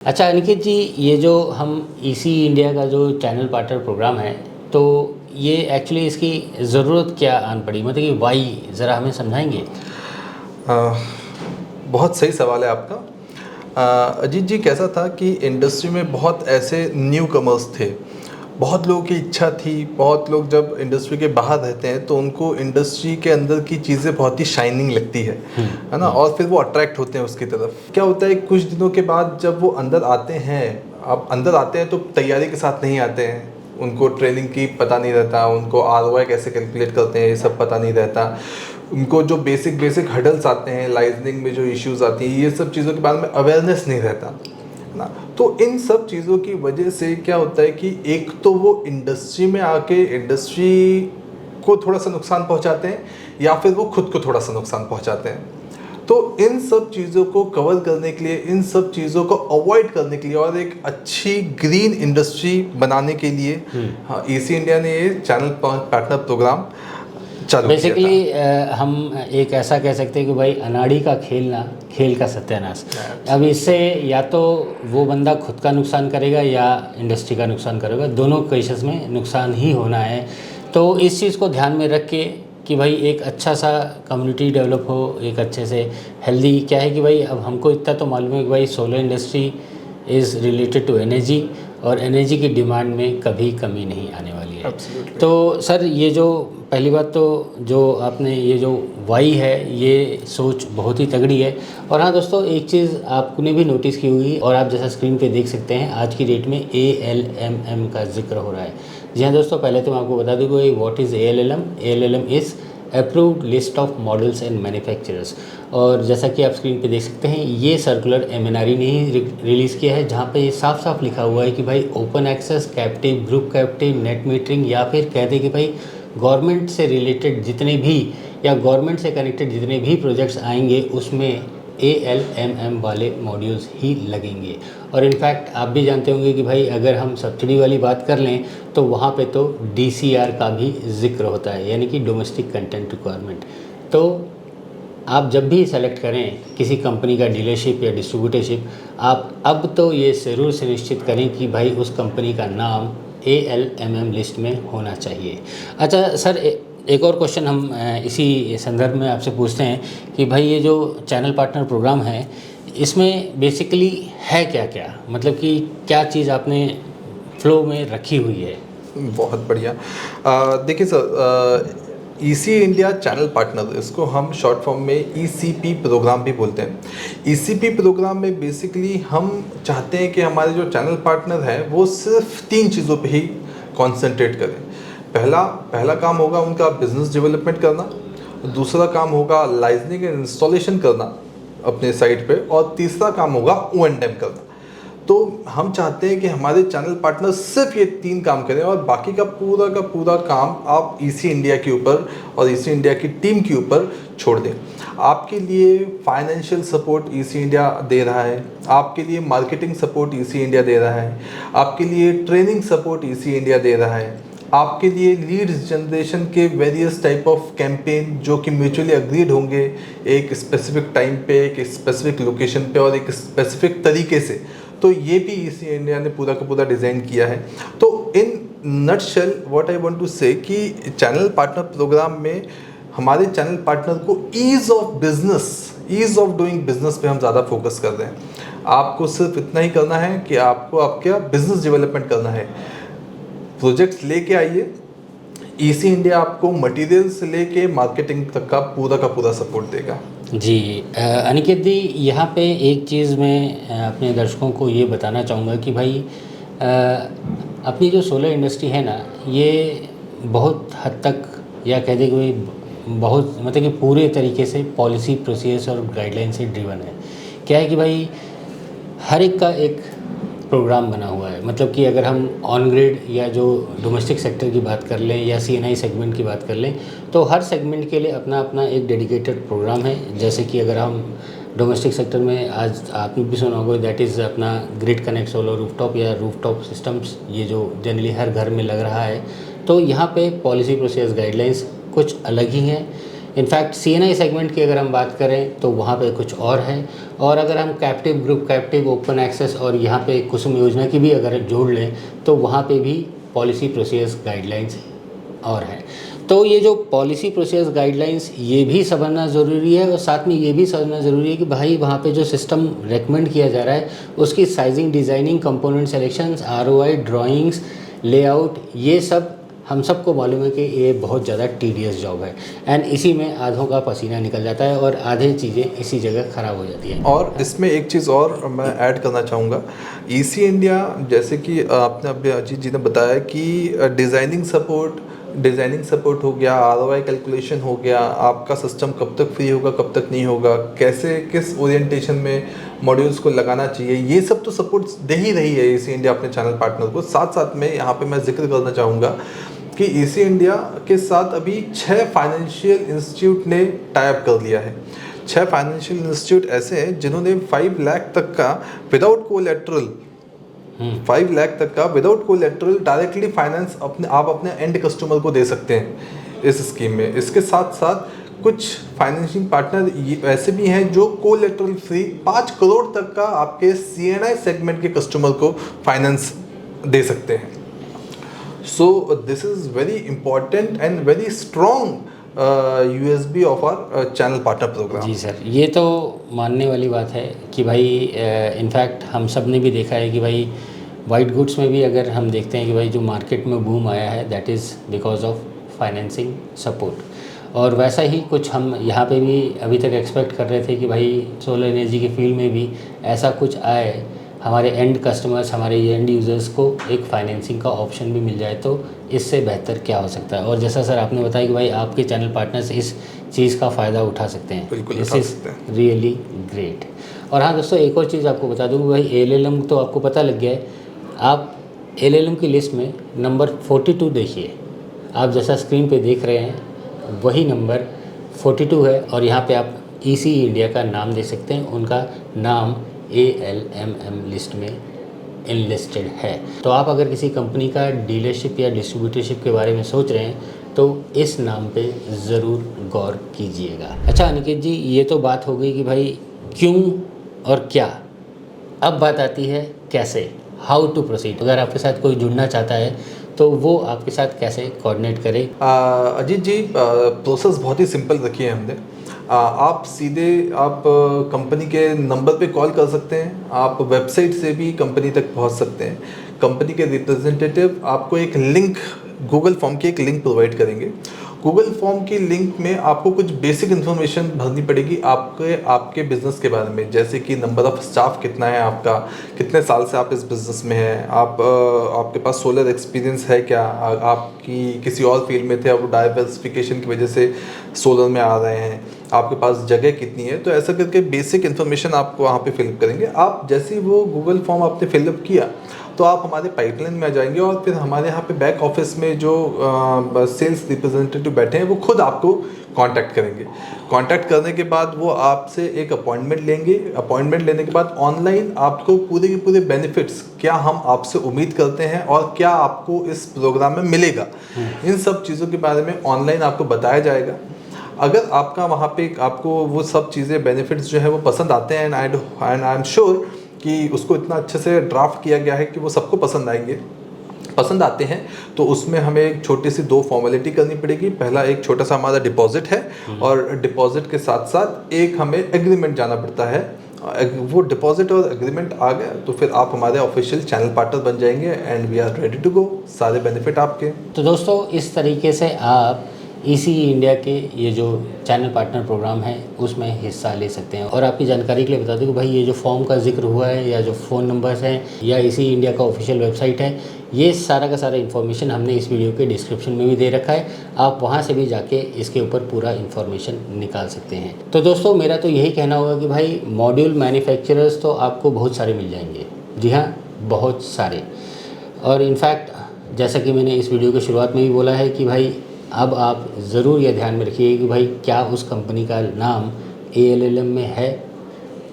अच्छा अनिकेत जी, ये जो हम ईसी इंडिया का जो चैनल पार्टनर प्रोग्राम है, तो ये एक्चुअली इसकी ज़रूरत क्या आन पड़ी, मतलब कि वाई ज़रा हमें समझाएंगे? अ, बहुत सही सवाल है आपका। अजीत जी, कैसा था कि इंडस्ट्री में बहुत ऐसे न्यू कमर्स थे। बहुत लोगों की इच्छा थी, बहुत लोग जब इंडस्ट्री के बाहर रहते हैं तो उनको इंडस्ट्री के अंदर की चीज़ें बहुत ही शाइनिंग लगती है ना, और फिर वो अट्रैक्ट होते हैं उसकी तरफ। क्या होता है, कुछ दिनों के बाद जब वो अंदर आते हैं, अब अंदर आते हैं तो तैयारी के साथ नहीं आते हैं। उनको ट्रेनिंग की पता नहीं रहता, उनको आरओआई कैसे कैलकुलेट करते हैं ये सब पता नहीं रहता। उनको जो बेसिक बेसिक हडल्स आते हैं, लाइजनिंग में जो इश्यूज आती हैं, ये सब चीज़ों के बारे में अवेयरनेस नहीं रहता ना। तो इन सब चीज़ों की वजह से क्या होता है कि एक तो वो इंडस्ट्री में आके इंडस्ट्री को थोड़ा सा नुकसान पहुंचाते हैं, या फिर वो खुद को थोड़ा सा नुकसान पहुंचाते हैं। तो इन सब चीज़ों को कवर करने के लिए, इन सब चीज़ों को अवॉइड करने के लिए और एक अच्छी ग्रीन इंडस्ट्री बनाने के लिए हाँ, ईसी इंडिया ने ये चैनल पार्टनर प्रोग्राम चालू किया था। बेसिकली हम एक ऐसा कह सकते हैं कि भाई अनाड़ी का खेल ना, खेल का सत्यानाश। अब इससे या तो वो बंदा खुद का नुकसान करेगा या इंडस्ट्री का नुकसान करेगा, दोनों केसेस में नुकसान ही होना है। तो इस चीज़ को ध्यान में रख के कि भाई एक अच्छा सा कम्युनिटी डेवलप हो, एक अच्छे से हेल्दी, क्या है कि भाई अब हमको इतना तो मालूम है कि भाई solar industry is related to energy, और एनर्जी की डिमांड में कभी कमी नहीं आने वाली है। Absolutely. तो सर, ये जो पहली बात तो जो आपने ये जो वाई है, ये सोच बहुत ही तगड़ी है। और हाँ दोस्तों, एक चीज़ आपने भी नोटिस की होगी, और आप जैसा स्क्रीन पे देख सकते हैं, आज की डेट में ALMM का जिक्र हो रहा है। जी हाँ दोस्तों, पहले तो मैं आपको बता दूँ कि what is ALMM। ALMM is approved list of models and manufacturers. और जैसा कि आप स्क्रीन पे देख सकते हैं, ये सर्कुलर MNRE ने ही रिलीज़ किया है, जहाँ पे ये साफ साफ लिखा हुआ है कि भाई open access, captive, group captive, net metering, या फिर कहते कि भाई गवर्नमेंट से रिलेटेड जितने भी या गवर्नमेंट से कनेक्टेड जितने भी प्रोजेक्ट्स आएंगे उसमें ALMM वाले मॉड्यूल्स ही लगेंगे। और इनफैक्ट आप भी जानते होंगे कि भाई अगर हम सब्सिडी वाली बात कर लें तो वहाँ पे तो DCR का भी जिक्र होता है, यानी कि डोमेस्टिक कंटेंट रिक्वायरमेंट। तो आप जब भी सेलेक्ट करें किसी कंपनी का डीलरशिप या डिस्ट्रीब्यूटरशिप, आप अब तो ये ज़रूर सुनिश्चित करें कि भाई उस कंपनी का नाम ALMM लिस्ट में होना चाहिए। अच्छा सर, एक और क्वेश्चन हम इसी संदर्भ में आपसे पूछते हैं कि भाई ये जो चैनल पार्टनर प्रोग्राम है, इसमें बेसिकली है क्या क्या, मतलब कि क्या चीज़ आपने फ्लो में रखी हुई है? बहुत बढ़िया। देखिए sir, EC India channel partner, इसको हम शॉर्ट फॉर्म में ECP प्रोग्राम भी बोलते हैं। ECP प्रोग्राम में बेसिकली हम चाहते हैं कि हमारे जो चैनल पार्टनर हैं वो सिर्फ 3 चीज़ों पे ही कॉन्सेंट्रेट करें। पहला काम होगा उनका बिजनेस डेवलपमेंट करना, दूसरा काम होगा लाइजनिंग एंड इंस्टॉलेशन करना अपने साइट पे, और तीसरा काम होगा O&M करना। तो हम चाहते हैं कि हमारे चैनल पार्टनर सिर्फ ये 3 काम करें, और बाकी का पूरा काम आप ईसी इंडिया के ऊपर और ईसी इंडिया की टीम के ऊपर छोड़ दें। आपके लिए फाइनेंशियल सपोर्ट ईसी इंडिया दे रहा है, आपके लिए मार्केटिंग सपोर्ट ईसी इंडिया दे रहा है, आपके लिए ट्रेनिंग सपोर्ट ईसी इंडिया दे रहा है, आपके लिए लीड्स जनरेशन के वेरियस टाइप ऑफ कैंपेन जो कि म्यूचुअली अग्रीड होंगे एक स्पेसिफिक टाइम पे, एक स्पेसिफिक लोकेशन पे और एक स्पेसिफिक तरीके से, तो ये भी ईसी इंडिया ने पूरा का पूरा डिज़ाइन किया है। तो in nutshell what I want to say कि चैनल पार्टनर प्रोग्राम में हमारे चैनल पार्टनर को ease of business, ease of doing business पे हम ज़्यादा फोकस कर रहे हैं। आपको सिर्फ इतना ही करना है कि आपको आपका बिजनेस डेवलपमेंट करना है। प्रोजेक्ट्स लेके आइए, ईसी इंडिया आपको मटेरियल से लेके मार्केटिंग तक का पूरा सपोर्ट देगा। जी अनिकेत जी, यहाँ पे एक चीज़ मैं अपने दर्शकों को ये बताना चाहूँगा कि भाई अपनी जो सोलर इंडस्ट्री है ना, ये बहुत हद तक, या कह दें कि भाई बहुत, मतलब कि पूरे तरीके से पॉलिसी, प्रोसेस और गाइडलाइन से ड्रिवन है। क्या है कि भाई हर एक का एक प्रोग्राम बना हुआ है, मतलब कि अगर हम ऑन ग्रिड या जो डोमेस्टिक सेक्टर की बात कर लें या CNI सेगमेंट की बात कर लें, तो हर सेगमेंट के लिए अपना अपना एक डेडिकेटेड प्रोग्राम है। जैसे कि अगर हम डोमेस्टिक सेक्टर में, आज आपने भी सुना होगा, दैट इज़ अपना ग्रिड कनेक्ट सोलर रूफटॉप या रूफटॉप सिस्टम्स, ये जो जनरली हर घर में लग रहा है। तो यहाँ पे पॉलिसी, प्रोसेस, गाइडलाइंस कुछ अलग ही हैं। इनफैक्ट CNI सेगमेंट की अगर हम बात करें तो वहाँ पे कुछ और है, और अगर हम captive group, captive open access और यहाँ पे कुसुम योजना की भी अगर जोड़ लें तो वहाँ पे भी पॉलिसी प्रोसीजर्स गाइडलाइंस और हैं। तो ये जो पॉलिसी प्रोसीजर्स गाइडलाइंस ये भी समझना ज़रूरी है, और साथ में ये भी समझना ज़रूरी है कि भाई वहाँ पे जो सिस्टम रेकमेंड किया जा रहा है उसकी sizing, designing, component selections, ROI, drawings, layout, ये सब हम सबको मालूम है कि ये बहुत ज़्यादा टीडियस जॉब है, एंड इसी में आधों का पसीना निकल जाता है और आधे चीज़ें इसी जगह ख़राब हो जाती हैं। और इसमें एक चीज़ और मैं ऐड करना चाहूँगा, ईसी इंडिया जैसे कि आपने अभी अजीत जी ने बताया कि डिज़ाइनिंग सपोर्ट हो गया, ROI कैलकुलेशन हो गया, आपका सिस्टम कब तक फ्री होगा, कब तक नहीं होगा, कैसे किस ओरिएंटेशन में मॉड्यूल्स को लगाना चाहिए, ये सब तो सपोर्ट दे ही रही है ईसी इंडिया अपने चैनल पार्टनर को। साथ साथ में यहाँ पे मैं जिक्र करना चाहूँगा कि ईसी इंडिया के साथ अभी 6 फाइनेंशियल इंस्टीट्यूट ने टाई अप कर लिया है। 6 फाइनेंशियल इंस्टीट्यूट ऐसे हैं जिन्होंने 5 लाख तक का विदाउट कोलैटरल 5 लाख तक का विदाउट कोलैटरल डायरेक्टली फाइनेंस आप अपने एंड कस्टमर को दे सकते हैं इस स्कीम में। इसके साथ साथ कुछ फाइनेंशियल पार्टनर ऐसे भी हैं जो कोलैटरल फ्री 5 करोड़ तक का आपके CNI सेगमेंट के कस्टमर को फाइनेंस दे सकते हैं। So this is very important and very strong USB of our channel partner program. जी सर, ये तो मानने वाली बात है कि भाई इनफैक्ट हम सब ने भी देखा है कि भाई वाइट गुड्स में भी अगर हम देखते हैं कि भाई जो मार्केट में बूम आया है that is because of financing support, और वैसा ही कुछ हम यहाँ पे भी अभी तक एक्सपेक्ट कर रहे थे कि भाई सोलर एनर्जी के फील्ड में भी ऐसा कुछ आए, हमारे एंड कस्टमर्स, हमारे एंड यूज़र्स को एक फाइनेंसिंग का ऑप्शन भी मिल जाए, तो इससे बेहतर क्या हो सकता है। और जैसा सर आपने बताया कि भाई आपके चैनल पार्टनर्स इस चीज़ का फ़ायदा उठा सकते हैं, दिस इज़ रियली ग्रेट। और हाँ दोस्तों, एक और चीज़ आपको बता दूँ, भाई LLM तो आपको पता लग गया है, आप LLM की लिस्ट में नंबर 42 देखिए, आप जैसा स्क्रीन पे देख रहे हैं वही नंबर 42 है, और यहाँ पे आप ईसी इंडिया का नाम दे सकते हैं, उनका नाम ALMM लिस्ट में इनलिस्टेड है। तो आप अगर किसी कंपनी का डीलरशिप या डिस्ट्रीब्यूटरशिप के बारे में सोच रहे हैं तो इस नाम पे ज़रूर गौर कीजिएगा। अच्छा अनिकेत जी, ये तो बात हो गई कि भाई क्यों और क्या, अब बात आती है कैसे, हाउ टू प्रोसीड। अगर आपके साथ कोई जुड़ना चाहता है तो वो आपके साथ कैसे कोऑर्डिनेट करे। अजीत जी, प्रोसेस बहुत ही सिंपल रखी है हमने। आप सीधे कंपनी के नंबर पे कॉल कर सकते हैं, आप वेबसाइट से भी कंपनी तक पहुंच सकते हैं। कंपनी के रिप्रेजेंटेटिव आपको एक लिंक, गूगल फॉर्म की एक लिंक प्रोवाइड करेंगे। गूगल फॉर्म की लिंक में आपको कुछ बेसिक इन्फॉर्मेशन भरनी पड़ेगी आपके बिज़नेस के बारे में, जैसे कि नंबर ऑफ़ स्टाफ कितना है आपका, कितने साल से आप इस बिज़नेस में हैं, आपके पास सोलर एक्सपीरियंस है क्या, आपकी किसी और फील्ड में थे, आप डाइवर्सिफिकेशन की वजह से सोलर में आ रहे हैं, आपके पास जगह कितनी है। तो ऐसा करके बेसिक इन्फॉर्मेशन आपको वहाँ पे फिलअप करेंगे। आप जैसे ही वो गूगल फॉर्म आपने फिलअप किया तो आप हमारे पाइपलाइन में आ जाएंगे, और फिर हमारे यहाँ पे बैक ऑफिस में जो सेल्स रिप्रेजेंटेटिव बैठे हैं वो खुद आपको कांटेक्ट करेंगे। कांटेक्ट करने के बाद वो आपसे एक अपॉइंटमेंट लेंगे। अपॉइंटमेंट लेने के बाद ऑनलाइन आपको पूरे के पूरे बेनिफिट्स क्या हम आपसे उम्मीद करते हैं और क्या आपको इस प्रोग्राम में मिलेगा, इन सब चीज़ों के बारे में ऑनलाइन आपको बताया जाएगा। अगर आपका वहाँ पे आपको वो सब चीज़ें बेनिफिट्स जो है वो पसंद आते हैं, एंड आई एम श्योर कि उसको इतना अच्छे से ड्राफ्ट किया गया है कि वो सबको पसंद आते हैं, तो उसमें हमें एक छोटी सी 2 फॉर्मेलिटी करनी पड़ेगी। पहला एक छोटा सा हमारा डिपॉजिट है, और डिपॉजिट के साथ साथ एक हमें एग्रीमेंट जाना पड़ता है। वो डिपॉजिट और एग्रीमेंट आ गया तो फिर आप हमारे ऑफिशियल चैनल पार्टनर बन जाएंगे, and we are ready to go, सारे बेनिफिट आपके। तो दोस्तों इस तरीके से आप ईसी इंडिया के ये जो चैनल पार्टनर प्रोग्राम है उसमें हिस्सा ले सकते हैं। और आपकी जानकारी के लिए बता दूं कि भाई ये जो फॉर्म का जिक्र हुआ है, या जो फ़ोन नंबर्स हैं, या ईसी इंडिया का ऑफिशियल वेबसाइट है, ये सारा का सारा इन्फॉर्मेशन हमने इस वीडियो के डिस्क्रिप्शन में भी दे रखा है, आप वहाँ से भी जाके इसके ऊपर पूरा इन्फॉर्मेशन निकाल सकते हैं। तो दोस्तों मेरा तो यही कहना होगा कि भाई मॉड्यूल मैन्युफैक्चरर्स तो आपको बहुत सारे मिल जाएंगे, जी हाँ बहुत सारे। और इनफैक्ट जैसा कि मैंने इस वीडियो की शुरुआत में भी बोला है कि भाई अब आप ज़रूर ये ध्यान में रखिए कि भाई क्या उस कंपनी का नाम ALLM में है,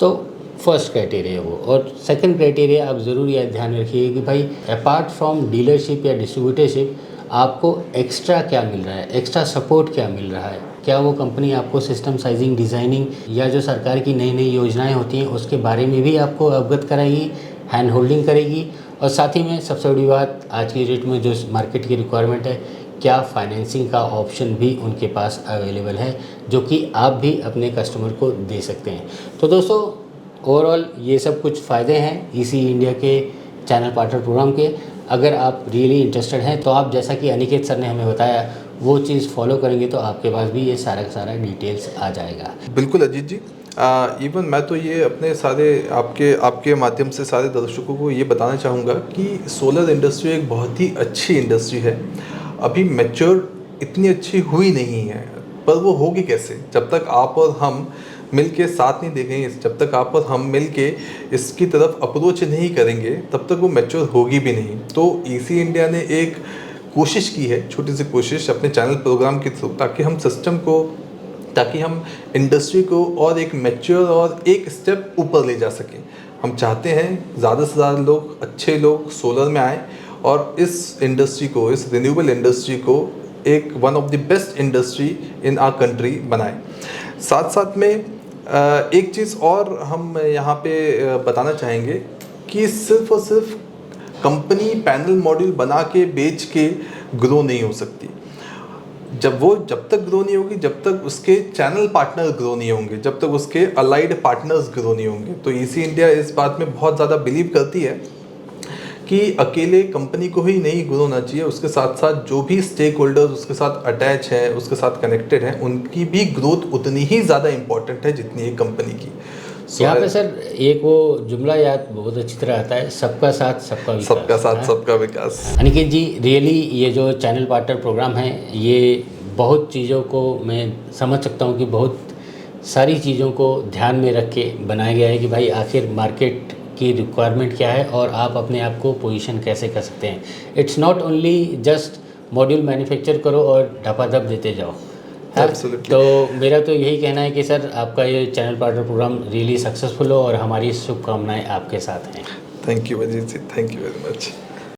तो फर्स्ट क्राइटेरिया वो। और सेकंड क्राइटेरिया आप ज़रूर ये ध्यान में रखिए कि भाई अपार्ट फ्रॉम डीलरशिप या डिस्ट्रीब्यूटरशिप आपको एक्स्ट्रा क्या मिल रहा है, एक्स्ट्रा सपोर्ट क्या मिल रहा है, क्या वो कंपनी आपको सिस्टम साइजिंग, डिज़ाइनिंग या जो सरकार की नई नई योजनाएं होती हैं उसके बारे में भी आपको अवगत कराएगी, हैंड होल्डिंग करेगी। और साथ ही में सबसे बड़ी बात, आज की डेट में जो मार्केट की रिक्वायरमेंट है, क्या फाइनेंसिंग का ऑप्शन भी उनके पास अवेलेबल है जो कि आप भी अपने कस्टमर को दे सकते हैं। तो दोस्तों, ओवरऑल ये सब कुछ फ़ायदे हैं ईसी इंडिया के चैनल पार्टनर प्रोग्राम के। अगर आप रियली इंटरेस्टेड हैं तो आप, जैसा कि अनिकेत सर ने हमें बताया, वो चीज़ फॉलो करेंगे तो आपके पास भी ये सारा का सारा डिटेल्स आ जाएगा। बिल्कुल अजीत जी, इवन मैं तो ये अपने सारे आपके माध्यम से सारे दर्शकों को ये बताना चाहूँगा कि सोलर इंडस्ट्री एक बहुत ही अच्छी इंडस्ट्री है। अभी मैच्योर इतनी अच्छी हुई नहीं है, पर वो होगी कैसे? जब तक आप और हम मिल के साथ नहीं देखेंगे, जब तक आप और हम मिल के इसकी तरफ अप्रोच नहीं करेंगे, तब तक वो मैच्योर होगी भी नहीं। तो ईसी इंडिया ने एक कोशिश की है, छोटी सी कोशिश अपने चैनल प्रोग्राम के थ्रू, ताकि हम इंडस्ट्री को और एक मैच्योर और एक स्टेप ऊपर ले जा सकें। हम चाहते हैं ज़्यादा से ज़्यादा लोग, अच्छे लोग सोलर में आएँ और इस इंडस्ट्री को, इस रिन्यूएबल इंडस्ट्री को एक one of the best industry in our country बनाएं। साथ साथ में एक चीज़ और हम यहाँ पे बताना चाहेंगे कि सिर्फ और सिर्फ कंपनी पैनल मॉड्यूल बना के बेच के ग्रो नहीं हो सकती। जब तक ग्रो नहीं होगी, जब तक उसके चैनल पार्टनर ग्रो नहीं होंगे, जब तक उसके अलाइड पार्टनर्स ग्रो नहीं होंगे। तो ईसी इंडिया इस बात में बहुत ज़्यादा बिलीव करती है कि अकेले कंपनी को ही नहीं ग्रो होना चाहिए, उसके साथ साथ जो भी स्टेक होल्डर्स उसके साथ अटैच हैं, उसके साथ कनेक्टेड हैं, उनकी भी ग्रोथ उतनी ही ज़्यादा इम्पॉर्टेंट है जितनी एक कंपनी की। यहाँ पे सर एक वो जुमला याद बहुत अच्छी तरह आता है, सबका साथ सबका विकास। सबका साथ सबका विकास। अनिकेत जी, रियली ये जो चैनल पार्टनर प्रोग्राम है, ये बहुत चीज़ों को मैं समझ सकता हूँ कि बहुत सारी चीज़ों को ध्यान में रख के बनाया गया है कि भाई आखिर मार्केट की रिक्वायरमेंट क्या है और आप अपने आप को पोजीशन कैसे कर सकते हैं। It's not only just module manufacture करो और धपाधप देते जाओ। तो मेरा तो यही कहना है कि सर आपका ये channel partner program really successful हो और हमारी शुभकामनाएं आपके साथ हैं। Thank you Ajit ji, thank you very much.